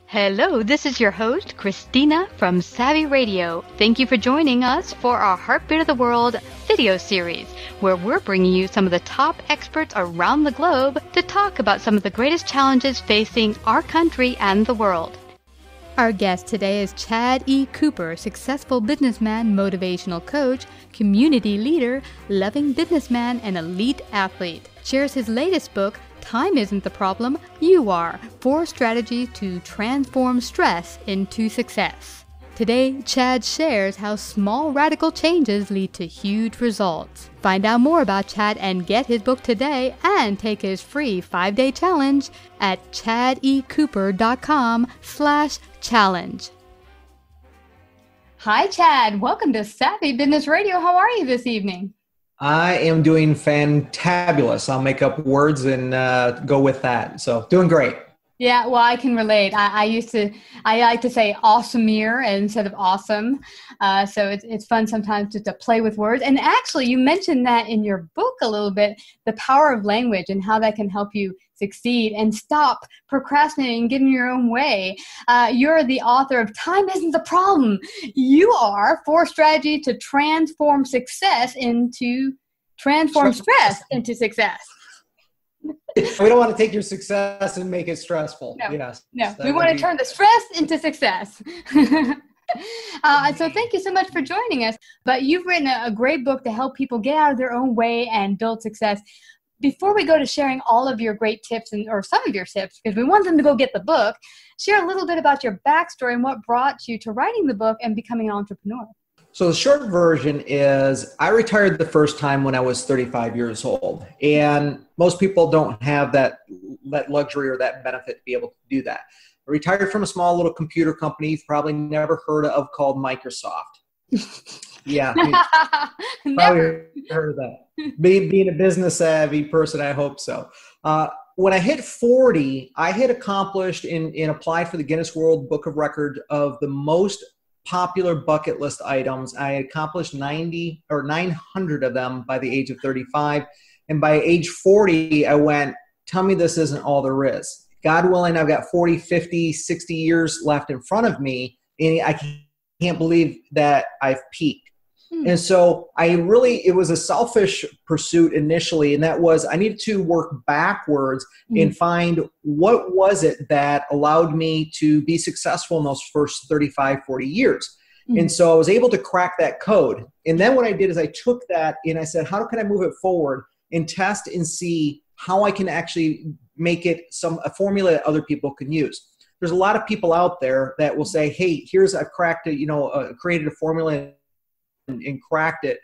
Hello, this is your host, Christina from Savvy Radio. Thank you for joining us for our Heartbeat of the World video series, where we're bringing you some of the top experts around the globe to talk about some of the greatest challenges facing our country and the world. Our guest today is Chad E. Cooper, successful businessman, motivational coach, community leader, loving businessman, and elite athlete. Shares his latest book, Time Isn't the Problem, You Are, 4 Strategies to Transform Stress into Success. Today, Chad shares how small radical changes lead to huge results. Find out more about Chad and get his book today and take his free 5-day challenge at chadecooper.com/challenge. Hi, Chad. Welcome to Savvy Business Radio. How are you this evening? I am doing fantabulous. I'll make up words and go with that. So doing great. Yeah, well, I can relate. I like to say awesomer instead of awesome. So it's fun sometimes just to play with words. And actually, you mentioned that in your book a little bit, the power of language and how that can help you succeed and stop procrastinating and getting your own way. You're the author of Time Isn't the Problem. You are 4 Strategies to Transform Stress into Success. We don't want to take your success and make it stressful. No, yes. No, we want to turn the stress into success. So thank you so much for joining us. But you've written a great book to help people get out of their own way and build success. Before we go to sharing all of your great tips or some of your tips, because we want them to go get the book, share a little bit about your backstory and what brought you to writing the book and becoming an entrepreneur. So the short version is I retired the first time when I was 35 years old. And most people don't have that luxury or that benefit to be able to do that. I retired from a small little computer company you've probably never heard of called Microsoft. Yeah. Probably heard of that. Being a business savvy person, I hope so. When I hit 40, I had accomplished and applied for the Guinness World Book of Record of the most popular bucket list items. I accomplished 90 or 900 of them by the age of 35. And by age 40, I went, tell me this isn't all there is. God willing, I've got 40, 50, 60 years left in front of me. And I can't believe that I've peaked. And so it was a selfish pursuit initially. And that was, I needed to work backwards and find what was it that allowed me to be successful in those first 35, 40 years. And so I was able to crack that code. And then what I did is I took that and I said, how can I move it forward and test and see how I can actually make it a formula that other people can use. There's a lot of people out there that will say, hey, I've cracked it, created a formula and cracked it,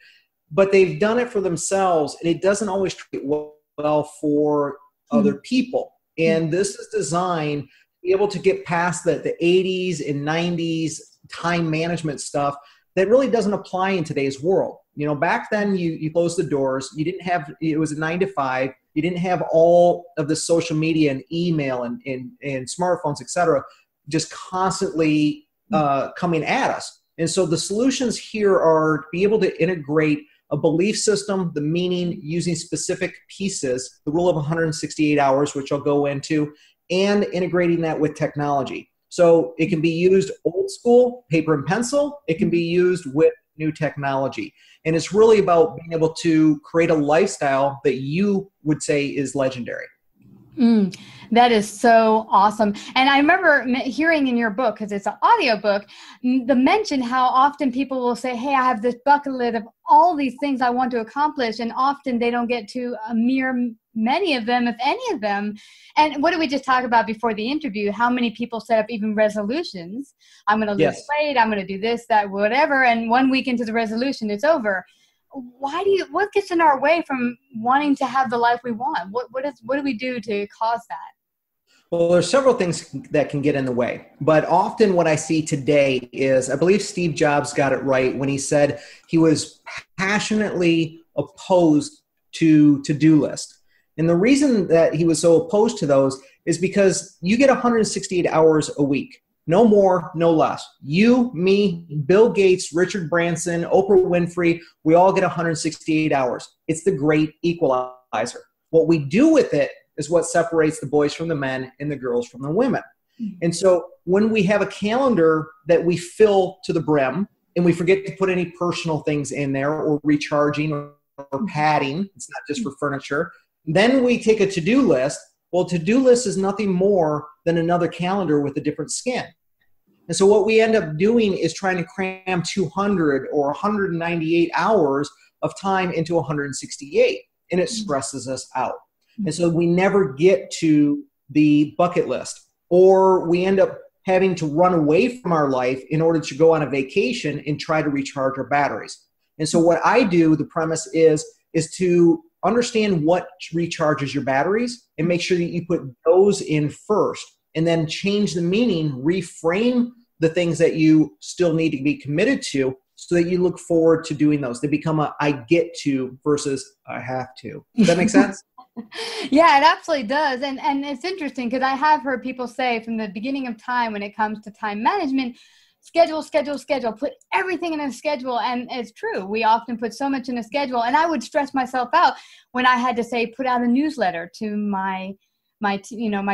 but they've done it for themselves and it doesn't always treat well for other people. And this is designed to be able to get past the 80s and 90s time management stuff that really doesn't apply in today's world. Back then you closed the doors, it was a 9 to 5. You didn't have all of the social media and email and smartphones, et cetera, just constantly coming at us. And so the solutions here are to be able to integrate a belief system, the meaning using specific pieces, the rule of 168 hours, which I'll go into, and integrating that with technology. So it can be used old school, paper and pencil. It can be used with new technology. And it's really about being able to create a lifestyle that you would say is legendary. That is so awesome. And I remember hearing in your book, because it's an audio book, the mention how often people will say, hey, I have this bucket list of all these things I want to accomplish. And often they don't get to many of them, if any of them. And what did we just talk about before the interview? How many people set up even resolutions? I'm going to lose weight. I'm going to do this, that, whatever. And 1 week into the resolution, it's over. What gets in our way from wanting to have the life we want? What do we do to cause that? Well, there's several things that can get in the way, but often what I see today is, I believe Steve Jobs got it right when he said he was passionately opposed to to-do lists. And the reason that he was so opposed to those is because you get 168 hours a week. No more, no less. You, me, Bill Gates, Richard Branson, Oprah Winfrey, we all get 168 hours. It's the great equalizer. What we do with it is what separates the boys from the men and the girls from the women. And so when we have a calendar that we fill to the brim and we forget to put any personal things in there or recharging or padding, it's not just for furniture, then we take a to-do list. Well, to-do list is nothing more than another calendar with a different skin. And so what we end up doing is trying to cram 200 or 198 hours of time into 168, and it stresses us out. And so we never get to the bucket list, or we end up having to run away from our life in order to go on a vacation and try to recharge our batteries. And so what I do, the premise is to understand what recharges your batteries and make sure that you put those in first, and then change the meaning, reframe the things that you still need to be committed to so that you look forward to doing those. They become a I get to versus I have to. Does that make sense? Yeah, it absolutely does. And it's interesting because I have heard people say from the beginning of time when it comes to time management, schedule, put everything in a schedule. And it's true. We often put so much in a schedule. And I would stress myself out when I had to say, put out a newsletter to my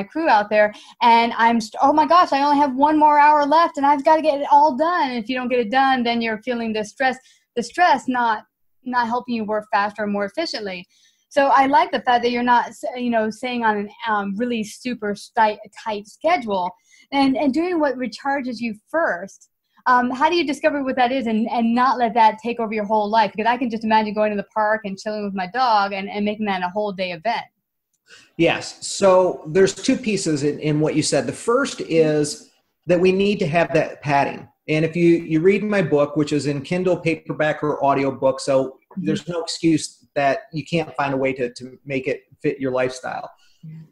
crew out there. And oh my gosh, I only have 1 more hour left and I've got to get it all done. And if you don't get it done, then you're feeling the stress not helping you work faster and more efficiently. So I like the fact that you're not, saying on an really super tight schedule and doing what recharges you first. How do you discover what that is and not let that take over your whole life? Because I can just imagine going to the park and chilling with my dog and making that a whole day event. Yes. So there's 2 pieces in what you said. The first is that we need to have that padding. And if you read my book, which is in Kindle, paperback, or audiobook, so there's no excuse that you can't find a way to make it fit your lifestyle.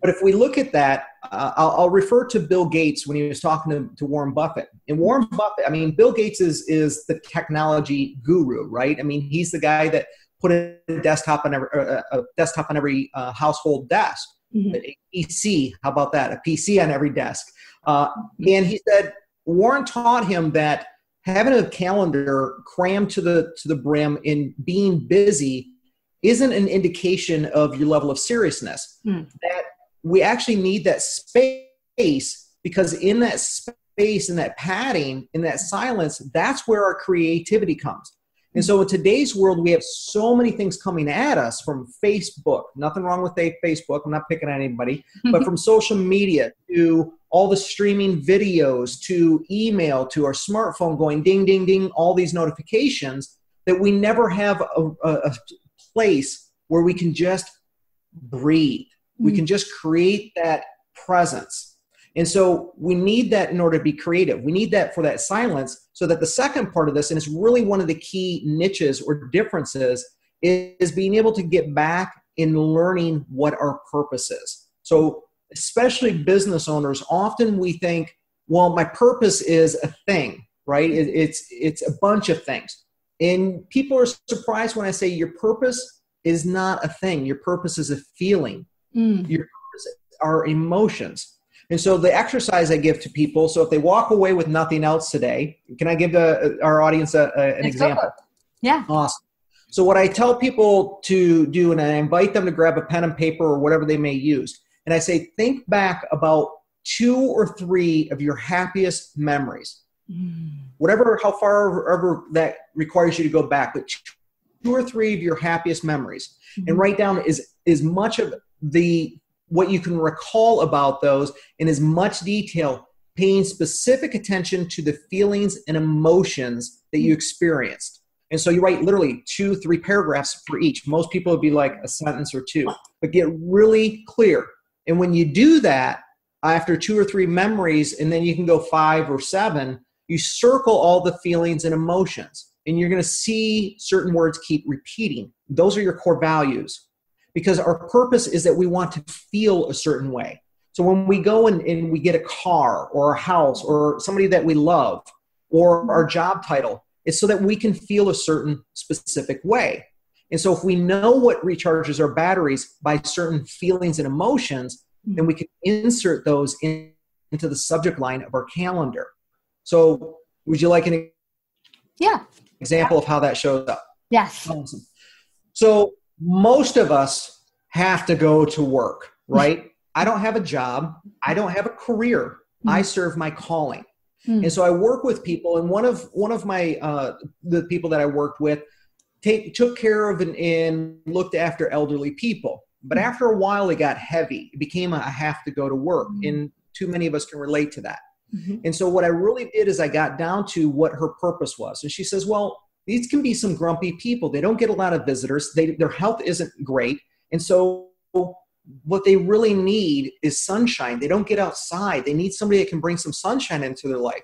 But if we look at that, I'll refer to Bill Gates when he was talking to Warren Buffett. And Warren Buffett, Bill Gates is the technology guru, right? He's the guy that put a desktop on every household desk. A PC, how about that? A PC on every desk. And he said Warren taught him that having a calendar crammed to the brim and being busy isn't an indication of your level of seriousness. That we actually need that space, because in that space, in that padding, in that silence, that's where our creativity comes. And so in today's world, we have so many things coming at us from Facebook. Nothing wrong with Facebook. I'm not picking on anybody. But from social media to all the streaming videos to email to our smartphone going ding, ding, ding, all these notifications, that we never have a place where we can just breathe. We can just create that presence. And so we need that in order to be creative. We need that for that silence, so that the second part of this, and it's really one of the key niches or differences, is being able to get back in learning what our purpose is. So especially business owners, often we think, well, my purpose is a thing, right? It's a bunch of things. And people are surprised when I say your purpose is not a thing. Your purpose is a feeling. Your purpose are emotions. And so the exercise I give to people, so if they walk away with nothing else today, can I give our audience an example? Yeah. Awesome. So what I tell people to do, and I invite them to grab a pen and paper or whatever they may use, and I say, think back about 2 or 3 of your happiest memories. Whatever, how far ever that requires you to go back, but 2 or 3 of your happiest memories, and write down as much of what you can recall about those in as much detail, paying specific attention to the feelings and emotions that you experienced. And so you write literally 2-3 paragraphs for each. Most people would be like a sentence or 2, but get really clear. And when you do that, after 2 or 3 memories, and then you can go 5 or 7, you circle all the feelings and emotions, and you're going to see certain words keep repeating. Those are your core values. Because our purpose is that we want to feel a certain way. So when we go and we get a car or a house or somebody that we love or our job title, it's so that we can feel a certain specific way. And so if we know what recharges our batteries by certain feelings and emotions, then we can insert those into the subject line of our calendar. So would you like an example of how that shows up? Yes. Awesome. So most of us have to go to work, right? I don't have a job. I don't have a career. I serve my calling. And so I work with people, and one of my the people that I worked with took care of and looked after elderly people. But after a while, it got heavy. It became I have to go to work, and too many of us can relate to that. And so what I really did is I got down to what her purpose was. And she says, well, these can be some grumpy people. They don't get a lot of visitors. Their health isn't great. And so what they really need is sunshine. They don't get outside. They need somebody that can bring some sunshine into their life.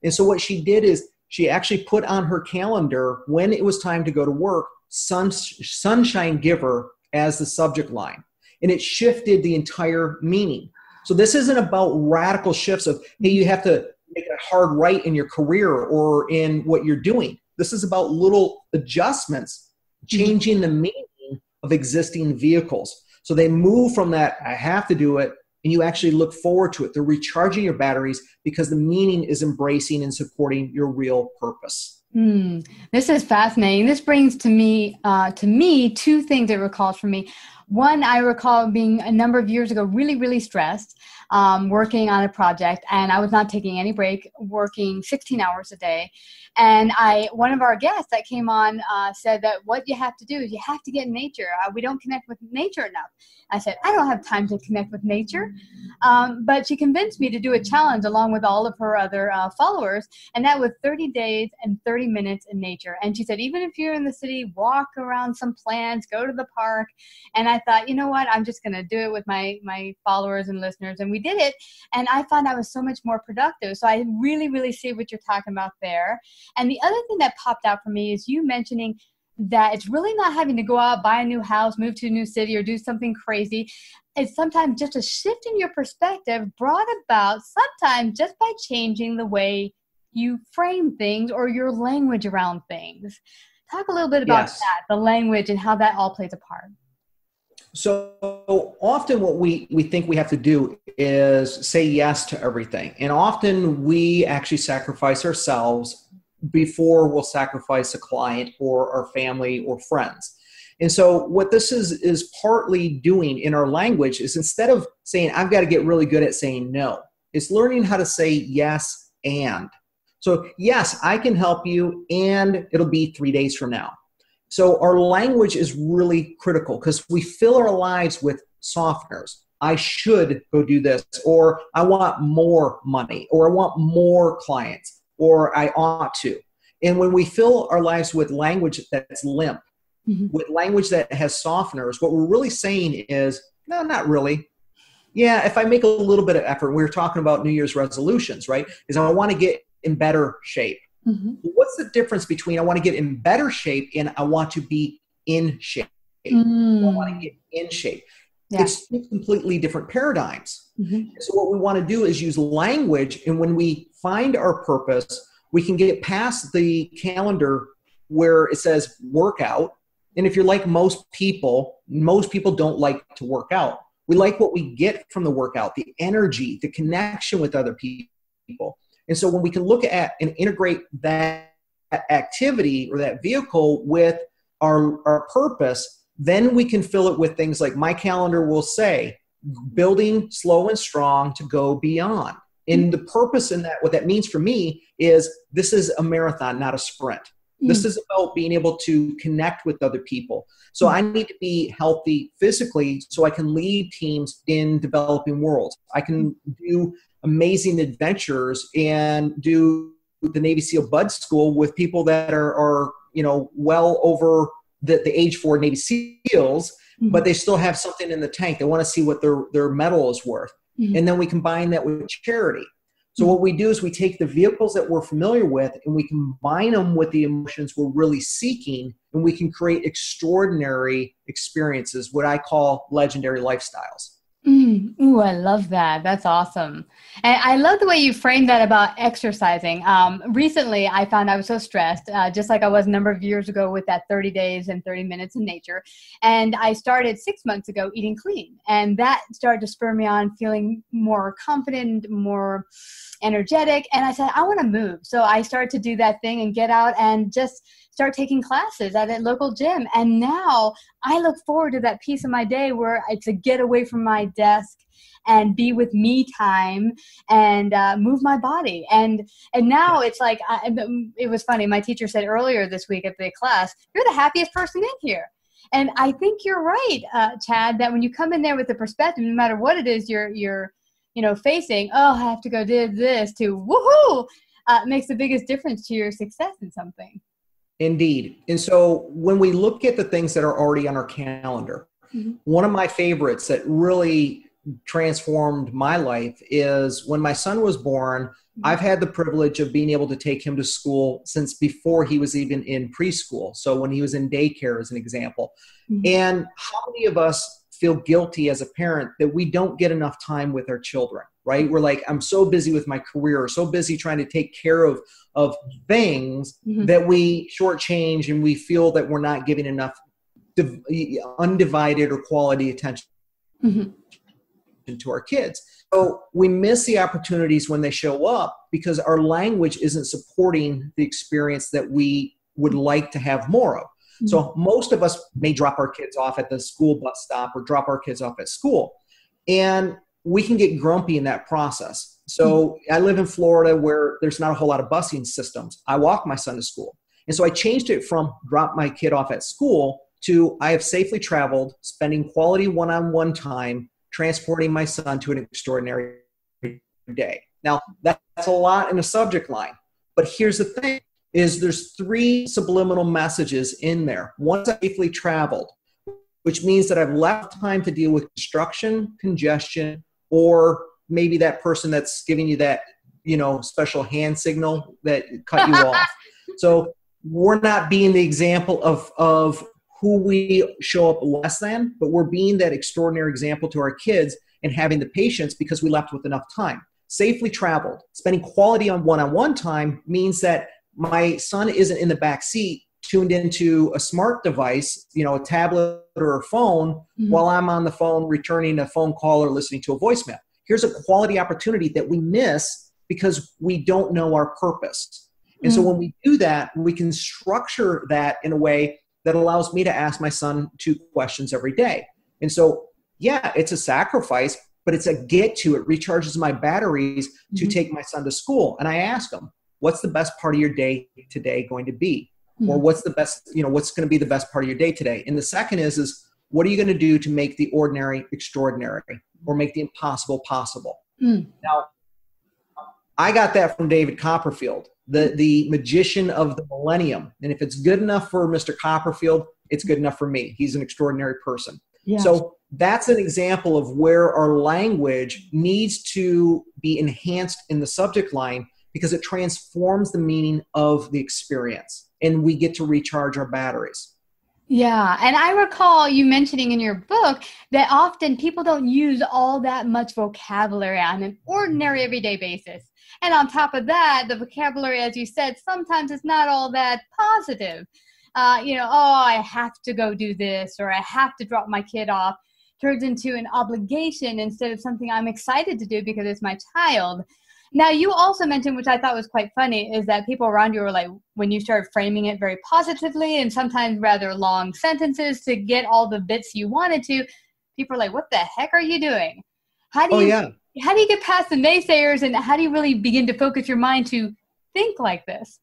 And so what she did is she actually put on her calendar when it was time to go to work, sunshine giver as the subject line. And it shifted the entire meaning. So this isn't about radical shifts of, hey, you have to make a hard right in your career or in what you're doing. This is about little adjustments, changing the meaning of existing vehicles. So they move from that, I have to do it, and you actually look forward to it. They're recharging your batteries because the meaning is embracing and supporting your real purpose. This is fascinating. This brings to me two things it recalls for me. One, I recall being a number of years ago really, really stressed, working on a project, and I was not taking any break, working 16 hours a day. And one of our guests that came on said that what you have to do is you have to get in nature. We don't connect with nature enough. I said, I don't have time to connect with nature. But she convinced me to do a challenge along with all of her other followers. And that was 30 days and 30 minutes in nature. And she said, even if you're in the city, walk around some plants, go to the park. And I thought, you know what, I'm just going to do it with my followers and listeners. And we did it. And I found I was so much more productive. So I really, really see what you're talking about there. And the other thing that popped out for me is you mentioning that it's really not having to go out, buy a new house, move to a new city, or do something crazy. It's sometimes just a shift in your perspective brought about sometimes just by changing the way you frame things or your language around things. Talk a little bit about that, the language and how that all plays a part. So often what we think we have to do is say yes to everything. And often we actually sacrifice ourselves before we'll sacrifice a client or our family or friends. And so what this is partly doing in our language is instead of saying, I've got to get really good at saying no, it's learning how to say yes and. So yes, I can help you, and it'll be 3 days from now. So our language is really critical because we fill our lives with softeners. I should go do this, or I want more money, or I want more clients, or I ought to. And when we fill our lives with language that's limp, with language that has softeners, what we're really saying is, no, not really. Yeah, if I make a little bit of effort, we were talking about New Year's resolutions, right? Is I want to get in better shape. What's the difference between I want to get in better shape and I want to be in shape? I want to get in shape. Yeah. It's completely different paradigms. So what we want to do is use language, and when we find our purpose, we can get past the calendar where it says workout. And if you're like most people don't like to work out. We like what we get from the workout, the energy, the connection with other people. And so when we can look at and integrate that activity or that vehicle with our purpose, then we can fill it with things like my calendar will say, building slow and strong to go beyond. And the purpose in that, what that means for me is this is a marathon, not a sprint. This is about being able to connect with other people. So I need to be healthy physically so I can lead teams in developing worlds. I can do amazing adventures and do the Navy SEAL Bud School with people that are well over the age for Navy SEALs, but they still have something in the tank. They want to see what their medal is worth. And then we combine that with charity. So what we do is we take the vehicles that we're familiar with and we combine them with the emotions we're really seeking, and we can create extraordinary experiences, what I call legendary lifestyles. Ooh, I love that. That's awesome. And I love the way you framed that about exercising. Recently, I found I was so stressed, just like I was a number of years ago with that 30 days and 30 minutes in nature. And I started 6 months ago eating clean. And that started to spur me on feeling more confident, more energetic. And I said, I want to move. So I started to do that thing and get out and just start taking classes at a local gym. And now I look forward to that piece of my day where it's a get away from my desk and be with me time and move my body. And now it's like, it was funny. My teacher said earlier this week at the class, you're the happiest person in here. And I think you're right, Chad, that when you come in there with the perspective, no matter what it is you're facing, oh, I have to go do this, to woohoo, makes the biggest difference to your success in something. Indeed. And so when we look at the things that are already on our calendar, one of my favorites that really transformed my life is when my son was born. I've had the privilege of being able to take him to school since before he was even in preschool. So when he was in daycare, as an example. And how many of us feel guilty as a parent that we don't get enough time with our children, right? We're like, I'm so busy with my career, or so busy trying to take care of things that we shortchange, and we feel that we're not giving enough undivided or quality attention to our kids. So we miss the opportunities when they show up because our language isn't supporting the experience that we would like to have more of. So most of us may drop our kids off at the school bus stop or drop our kids off at school, and we can get grumpy in that process. So I live in Florida where there's not a whole lot of busing systems. I walk my son to school. And so I changed it from drop my kid off at school to I have safely traveled, spending quality one-on-one time, transporting my son to an extraordinary day. Now, that's a lot in a subject line. But here's the thing, is there's 3 subliminal messages in there. One's safely traveled, which means that I've left time to deal with construction, congestion, or maybe that person that's giving you that, special hand signal that cut you off. So we're not being the example of who we show up less than, but we're being that extraordinary example to our kids and having the patience because we left with enough time. Safely traveled, spending quality on one-on-one time means that my son isn't in the back seat tuned into a smart device, a tablet or a phone, while I'm on the phone returning a phone call or listening to a voicemail. Here's a quality opportunity that we miss because we don't know our purpose. And so when we do that, we can structure that in a way that allows me to ask my son 2 questions every day. And so, yeah, it's a sacrifice, but it's a get to. It recharges my batteries to take my son to school. And I ask him, what's the best part of your day today going to be? Or what's the best, what's going to be the best part of your day today? And the second is what are you going to do to make the ordinary extraordinary or make the impossible possible? Now, I got that from David Copperfield, the magician of the millennium. And if it's good enough for Mr. Copperfield, it's good enough for me. He's an extraordinary person. Yeah. So that's an example of where our language needs to be enhanced in the subject line because it transforms the meaning of the experience and we get to recharge our batteries. Yeah. And I recall you mentioning in your book that often people don't use all that much vocabulary on an ordinary everyday basis. And on top of that, the vocabulary, as you said, sometimes it's not all that positive. I have to go do this, or I have to drop my kid off, turns into an obligation instead of something I'm excited to do because it's my child. Now, you also mentioned, which I thought was quite funny, is that people around you were like, when you started framing it very positively and sometimes rather long sentences to get all the bits you wanted to, people are like, what the heck are you doing? How do you get past the naysayers, and how do you really begin to focus your mind to think like this?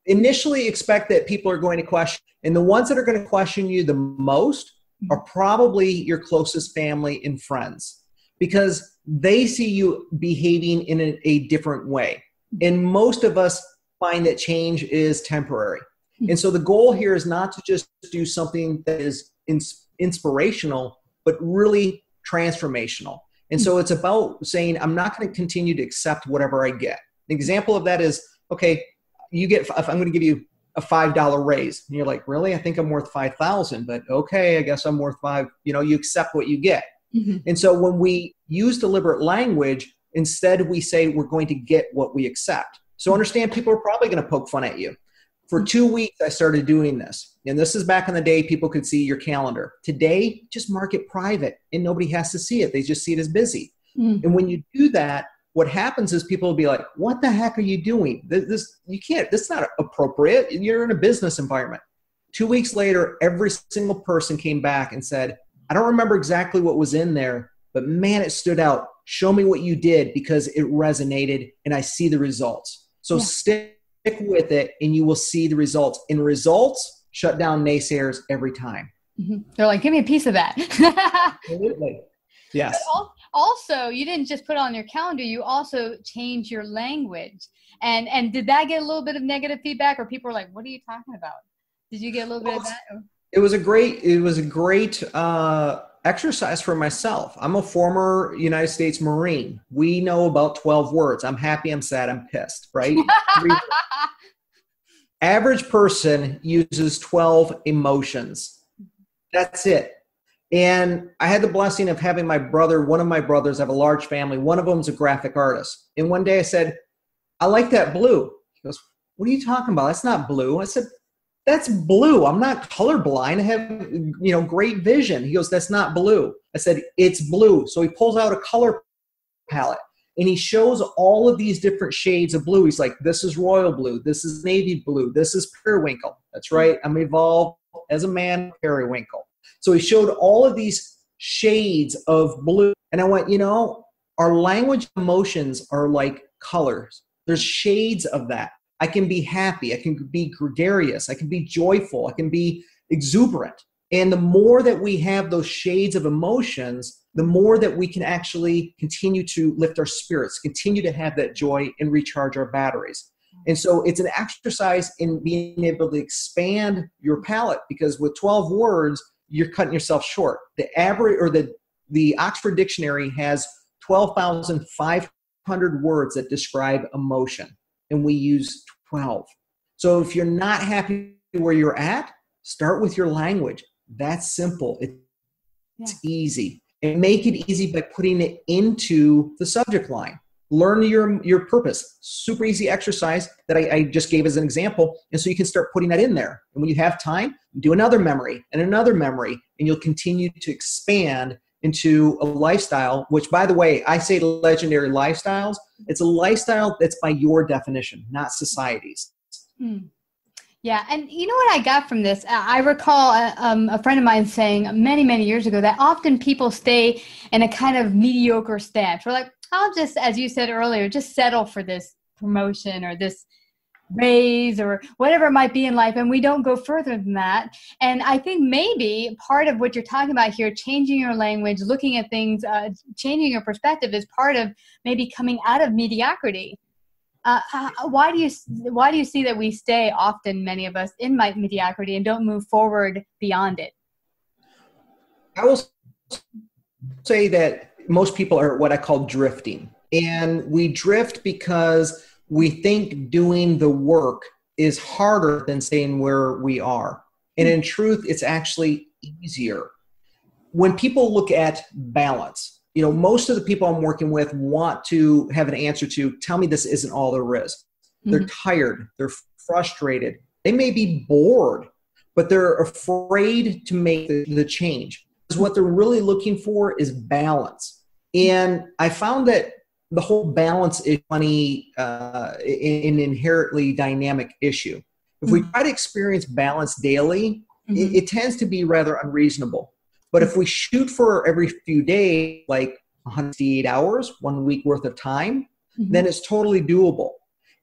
Initially expect that people are going to question, and the ones that are going to question you the most are probably your closest family and friends, because they see you behaving in a different way. And most of us find that change is temporary. And so the goal here is not to just do something that is inspirational, but really transformational. And so it's about saying, I'm not going to continue to accept whatever I get. An example of that is, okay, I'm going to give you a $5 raise. And you're like, really? I think I'm worth 5,000, but okay, I guess I'm worth 5. You accept what you get. And so when we use deliberate language, instead we say we're going to get what we accept. So understand, people are probably going to poke fun at you. For 2 weeks, I started doing this. And this is back in the day, people could see your calendar. Today, just mark it private and nobody has to see it. They just see it as busy. And when you do that, what happens is people will be like, what the heck are you doing? This is not appropriate. You're in a business environment. 2 weeks later, every single person came back and said, I don't remember exactly what was in there, but man, it stood out. Show me what you did because it resonated and I see the results. So stick with it and you will see the results. And results shut down naysayers every time. They're like, give me a piece of that. Absolutely. Yes. But also, you didn't just put it on your calendar. You also changed your language. And did that get a little bit of negative feedback, or people were like, what are you talking about? Did you get a little bit of that? It was a great exercise for myself. I'm a former United States Marine. We know about 12 words. I'm happy, I'm sad, I'm pissed, right? Average person uses 12 emotions. That's it. And I had the blessing of having one of my brothers, I have a large family. One of them is a graphic artist. And one day I said, I like that blue. He goes, what are you talking about? That's not blue. I said, that's blue. I'm not colorblind. I have, great vision. He goes, that's not blue. I said, it's blue. So he pulls out a color palette and he shows all of these different shades of blue. He's like, this is royal blue. This is navy blue. This is periwinkle. That's right. I'm evolved as a man, periwinkle. So he showed all of these shades of blue. And I went, our language emotions are like colors. There's shades of that. I can be happy. I can be gregarious. I can be joyful. I can be exuberant. And the more that we have those shades of emotions, the more that we can actually continue to lift our spirits, continue to have that joy and recharge our batteries. And so it's an exercise in being able to expand your palette, because with 12 words, you're cutting yourself short. The average, or the Oxford Dictionary has 12,500 words that describe emotion, and we use 12. So if you're not happy where you're at, start with your language. That's simple. It's easy. And make it easy by putting it into the subject line. Learn your purpose. Super easy exercise that I just gave as an example. And so you can start putting that in there. And when you have time, do another memory and another memory, and you'll continue to expand into a lifestyle, which, by the way, I say legendary lifestyles. It's a lifestyle that's by your definition, not society's. Yeah. And you know what I got from this? I recall a friend of mine saying many, many years ago that often people stay in a kind of mediocre stance. We're like, I'll just, as you said earlier, just settle for this promotion or this raise or whatever it might be in life, and we don't go further than that. And I think maybe part of what you're talking about here, changing your language, looking at things, changing your perspective, is part of maybe coming out of mediocrity. Why do you see that we stay often, many of us, in mediocrity and don't move forward beyond it? I will say that most people are what I call drifting. And we drift because we think doing the work is harder than staying where we are. And in truth, it's actually easier. When people look at balance, most of the people I'm working with want to have an answer to, tell me this isn't all there is. They're tired. They're frustrated. They may be bored, but they're afraid to make the change. Because what they're really looking for is balance. And I found that the whole balance is funny, an inherently dynamic issue. If we try to experience balance daily, it tends to be rather unreasonable. But if we shoot for every few days, like 168 hours, 1 week worth of time, then it's totally doable.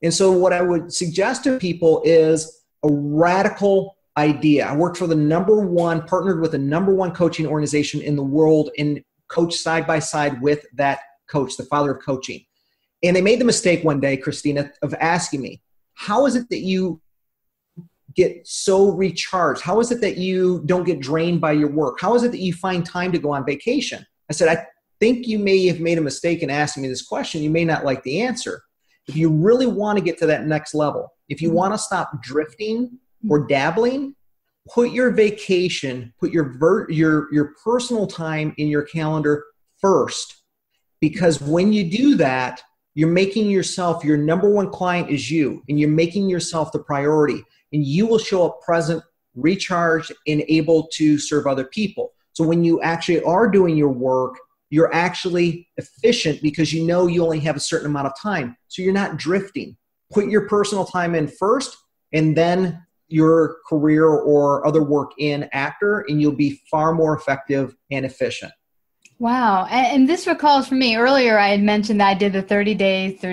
And so what I would suggest to people is a radical idea. I worked for partnered with the #1 coaching organization in the world, and coached side by side with that coach, the father of coaching. And they made the mistake one day, Christina, of asking me, how is it that you get so recharged? How is it that you don't get drained by your work? How is it that you find time to go on vacation? I said, I think you may have made a mistake in asking me this question. You may not like the answer. If you really want to get to that next level, if you want to stop drifting or dabbling, put your vacation, put your personal time in your calendar first. Because when you do that, you're making yourself, your #1 client is you, and you're making yourself the priority. And you will show up present, recharged, and able to serve other people. So when you actually are doing your work, you're actually efficient because you know you only have a certain amount of time. So you're not drifting. Put your personal time in first, and then your career or other work in after, and you'll be far more effective and efficient. Wow. And this recalls for me earlier, I had mentioned that I did the 30 days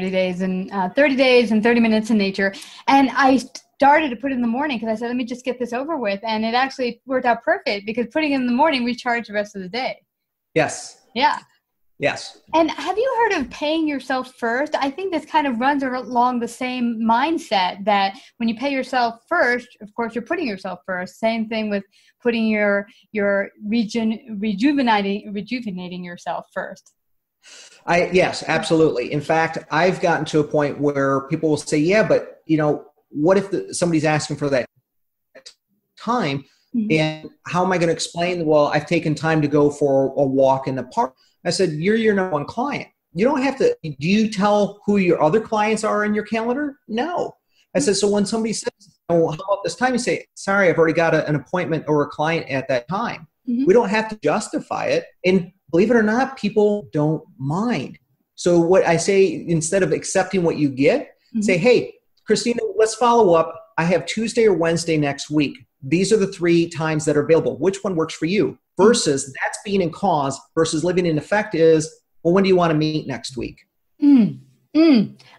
and 30 minutes in nature. And I started to put it in the morning because I said, let me just get this over with. And it actually worked out perfect because putting it in the morning recharged the rest of the day. Yes. Yeah. Yes. And have you heard of paying yourself first? I think this kind of runs along the same mindset that when you pay yourself first, of course, you're putting yourself first. Same thing with putting your rejuvenating yourself first. Yes, absolutely. In fact, I've gotten to a point where people will say, yeah, but what if somebody's asking for that time? Mm-hmm. And how am I going to explain? Well, I've taken time to go for a walk in the park. I said, you're your number one client. You don't have to, do you tell who your other clients are in your calendar? No. I said, so when somebody says, oh, how about this time? You say, sorry, I've already got an appointment or a client at that time. Mm-hmm. We don't have to justify it. And believe it or not, people don't mind. So what I say, instead of accepting what you get, mm-hmm. say, hey, Christina, let's follow up. I have Tuesday or Wednesday next week. These are the 3 times that are available. Which one works for you? Versus that's being in cause versus living in effect is, well, when do you want to meet next week?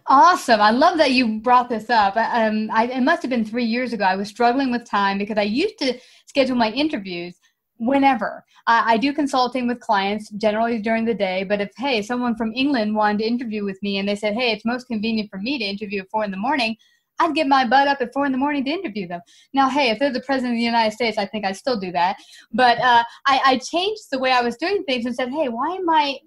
Awesome. I love that you brought this up. It must have been 3 years ago. I was struggling with time because I used to schedule my interviews whenever. I do consulting with clients generally during the day, but if, hey, someone from England wanted to interview with me and they said, hey, it's most convenient for me to interview at 4 a.m, I'd get my butt up at 4 a.m. to interview them. Now, hey, if they're the president of the United States, I think I'd still do that. But I changed the way I was doing things and said, hey, why am I,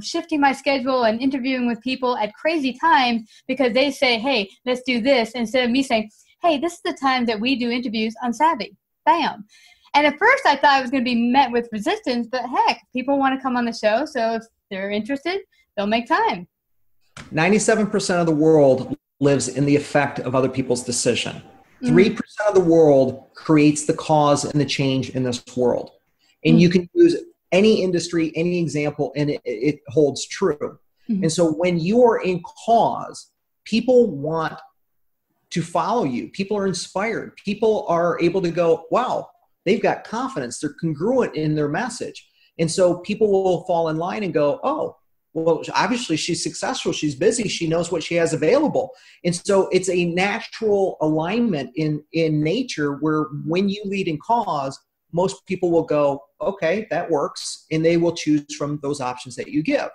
shifting my schedule and interviewing with people at crazy times because they say, hey, let's do this, instead of me saying, hey, this is the time that we do interviews on Savvy. Bam. And at first I thought I was going to be met with resistance, but heck, people want to come on the show. So if they're interested, they'll make time. 97% of the world lives in the effect of other people's decision. 3% of the world creates the cause and the change in this world. And you can use any industry, any example, and it holds true. And so when you are in cause, people want to follow you. People are inspired. People are able to go, wow, they've got confidence. They're congruent in their message. And so people will fall in line and go, oh, well, obviously she's successful. She's busy. She knows what she has available. And so it's a natural alignment in nature where when you lead in cause, most people will go, okay, that works. And they will choose from those options that you give.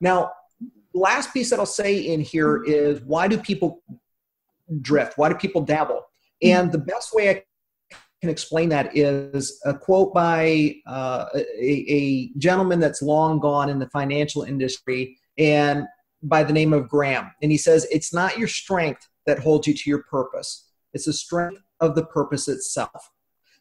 Now, the last piece that I'll say in here is, why do people drift? Why do people dabble? And the best way I can explain that is a quote by a gentleman that's long gone in the financial industry and by the name of Graham. And he says, it's not your strength that holds you to your purpose. It's the strength of the purpose itself.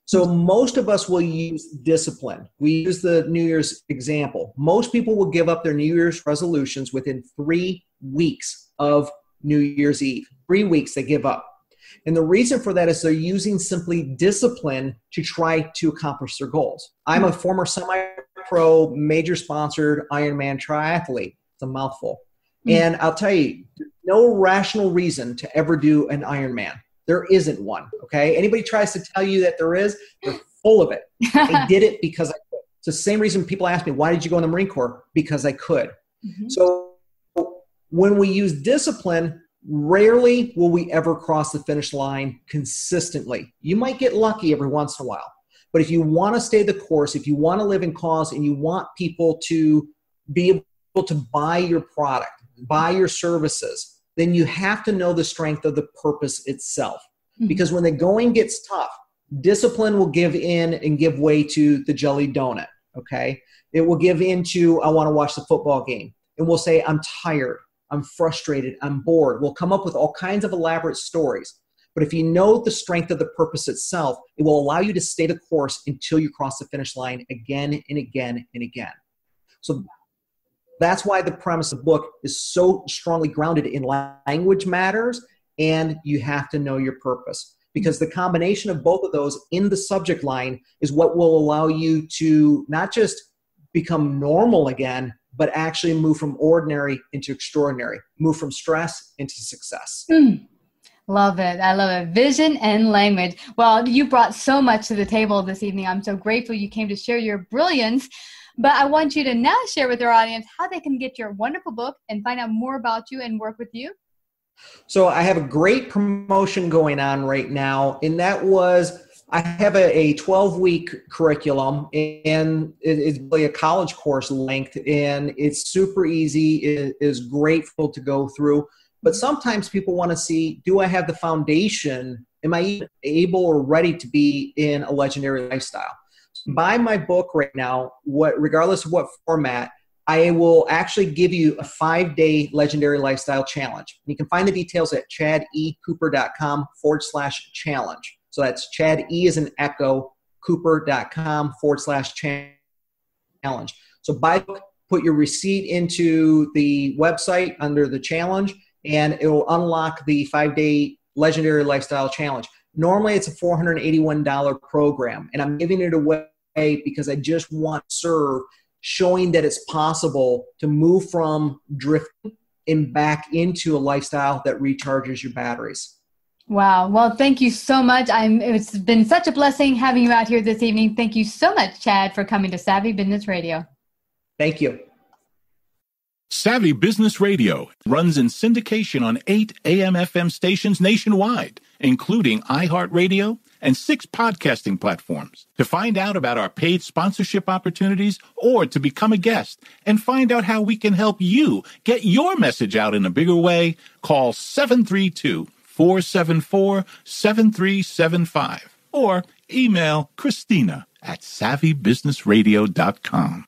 So most of us will use discipline. We use the New Year's example. Most people will give up their New Year's resolutions within 3 weeks of New Year's Eve. 3 weeks they give up. And the reason for that is they're using simply discipline to try to accomplish their goals. I'm a former semi-pro, major-sponsored Ironman triathlete. It's a mouthful. And I'll tell you, no rational reason to ever do an Ironman. There isn't one, okay? Anybody tries to tell you that there is, they're full of it. I did it because I could. It's the same reason people ask me, why did you go in the Marine Corps? Because I could. So when we use discipline, rarely will we ever cross the finish line consistently. You might get lucky every once in a while. But if you want to stay the course, if you want to live in cause and you want people to be able to buy your product, buy your services, then you have to know the strength of the purpose itself. Because when the going gets tough, discipline will give in and give way to the jelly donut, okay? It will give in to, I want to watch the football game. And we'll say, I'm tired, I'm frustrated, I'm bored. We'll come up with all kinds of elaborate stories. But if you know the strength of the purpose itself, it will allow you to stay the course until you cross the finish line again and again and again. So that's why the premise of the book is so strongly grounded in language matters, and you have to know your purpose. Because the combination of both of those in the subject line is what will allow you to not just become normal again, but actually move from ordinary into extraordinary, move from stress into success. Love it. I love it. Vision and language. Well, you brought so much to the table this evening. I'm so grateful you came to share your brilliance. But I want you to now share with our audience how they can get your wonderful book and find out more about you and work with you. So I have a great promotion going on right now, and that was I have a 12-week curriculum, and it's really a college course length, and it's super easy. It is grateful to go through. But sometimes people want to see, do I have the foundation? Am I even able or ready to be in a legendary lifestyle? Buy my book right now, regardless of what format, I will actually give you a 5-day legendary lifestyle challenge. You can find the details at chadecooper.com/challenge. So that's Chad E as in Echo, Cooper.com/challenge. So buy the book, put your receipt into the website under the challenge, and it will unlock the 5-day legendary lifestyle challenge. Normally it's a $481 program, and I'm giving it away because I just want to serve, showing that it's possible to move from drifting and back into a lifestyle that recharges your batteries. Wow. Well, thank you so much. It's been such a blessing having you out here this evening. Thank you so much, Chad, for coming to Savvy Business Radio. Thank you. Savvy Business Radio runs in syndication on 8 AM/FM stations nationwide, including iHeartRadio and 6 podcasting platforms. To find out about our paid sponsorship opportunities or to become a guest and find out how we can help you get your message out in a bigger way, call 732-474-7375 or email Christina at savvybusinessradio.com.